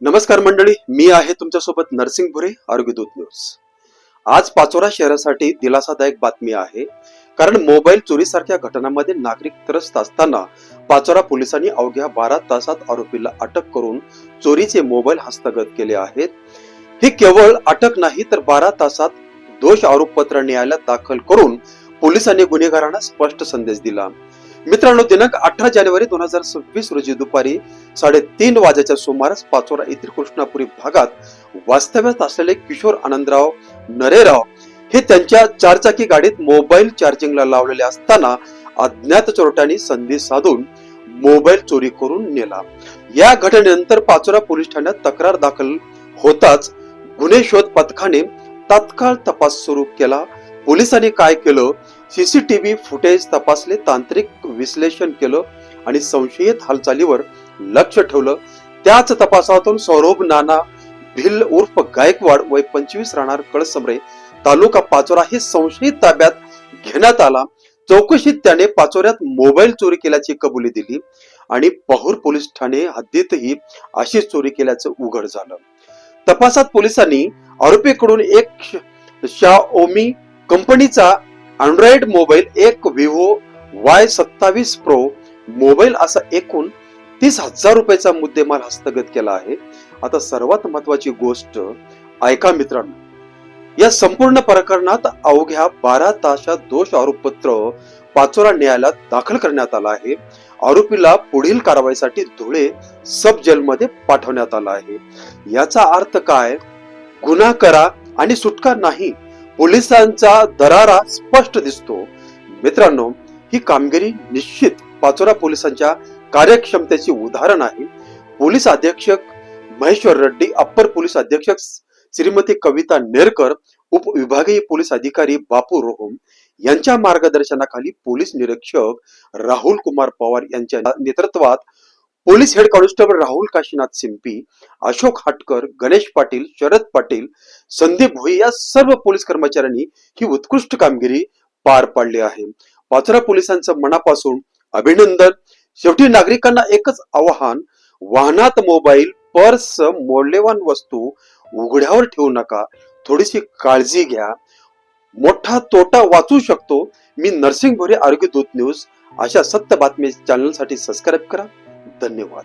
नमस्कार मंडळी, मी आहे तुमच्यासोबत नरसिंग भुरे, आरोग्यदूत न्यूज। आज पाचोरा शहरासाठी दिलासादायक बातमी आहे, कारण मोबाईल चोरीसारख्या घटनांमध्ये नागरिक त्रस्त असताना पाचोरा पोलिसांनी अवघ्या 12 तासात आरोपीला अटक करून चोरीचे मोबाईल हस्तगत केले आहेत। ही केवळ अटक नाही तर 12 तासात दोष आरोपपत्र न्यायालयात दाखल करून पोलिसांनी गुन्हेगारांना स्पष्ट संदेश दिला। मित्रांनो, दिनांक 18 जानेवारी 2026 रोजी दुपारी 3:30 वाजेच्या सुमारास पाचोरा येथील कृष्णापुरी भागात वास्तव्यात असलेले किशोर आनंदराव नरेराव हे त्यांच्या चारचाकी गाडीत मोबाईल चार्जिंगला लावलेले असताना अज्ञात चोरट्यांनी संधी साधून मोबाईल चोरी करून नेला। या घटनेनंतर पाचोरा पोलीस ठाण्यात तक्रार दाखल होताच गुन्हे शोध पथकाने तात्काळ तपास सुरू केला। पोलिसांनी काय केलं, सीसीटीव्ही फुटेज तपासले, तांत्रिक विश्लेषण केलं आणि संशयित हालचालीवर लक्ष ठेवलं। त्याच तपासातून सौरभ नाना भिल उर्फ गायकवाड वय 25 राहणार कळसमरे तालुका पाचोरा हे संशयित ताब्यात घेण्यात आला। चौकशीत त्याने पाचोऱ्यात मोबाईल चोरी केल्याची कबुली दिली आणि पहूर पोलीस ठाणे हद्दीतही अशी चोरी केल्याचं उघड झालं। तपासात पोलिसांनी आरोपीकडून एक शाओमी कंपनीचा अँड्रॉइड मोबाईल, एक विवो Y27 प्रो मोबाईल असा एकूण 30,000 रुपयाचा मुद्देमाल हस्तगत केला आहे। आता सर्वात महत्वाची गोष्ट ऐका मित्रांनो, या संपूर्ण प्रकरणात अवघ्या 12 तासात दोष आरोपपत्र पाचोरा न्यायालयात दाखल करण्यात आला आहे। आरोपीला पुढील कारवाईसाठी धुळे सब जेलमध्ये पाठवण्यात आला आहे। याचा अर्थ काय? गुन्हा करा आणि सुटका नाही, पोलिसांचा दरारा स्पष्ट दिसतो। मित्रांनो, ही कामगिरी निश्चित पाचोरा पोलिसांच्या कार्यक्षमतेचे उदाहरण आहे। पोलीस अधीक्षक महेश्वर रेड्डी, अप्पर पोलीस अधीक्षक श्रीमती कविता नेरकर, उपविभागीय पोलीस अधिकारी बापू रोहम यांच्या मार्गदर्शनाखाली पोलीस निरीक्षक राहुल कुमार पवार यांच्या नेतृत्वात police head constable Rahul Kashinath Simpy, Ashok हटकर, गणेश पाटील, शरद पाटील, संदीप भोई या सर्व पोलीस कर्मचाऱ्यांनी ही उत्कृष्ट कामगिरी पार पाडली आहे। पाचोरा पोलिसांचं मनापासून अभिनंदन। शेवटी नागरिकांना एकच आवाहन, वाहनात मोबाईल, पर्स, मौल्यवान वस्तू उघड्यावर ठेवू नका, थोडीशी काळजी घ्या, मोठा तोटा वाचू शकतो। मी नरसिंग भोरे, आरोग्यदूत न्यूज अशा सत्य बातमी चॅनलसाठी सबस्क्राईब करा। धन्यवाद।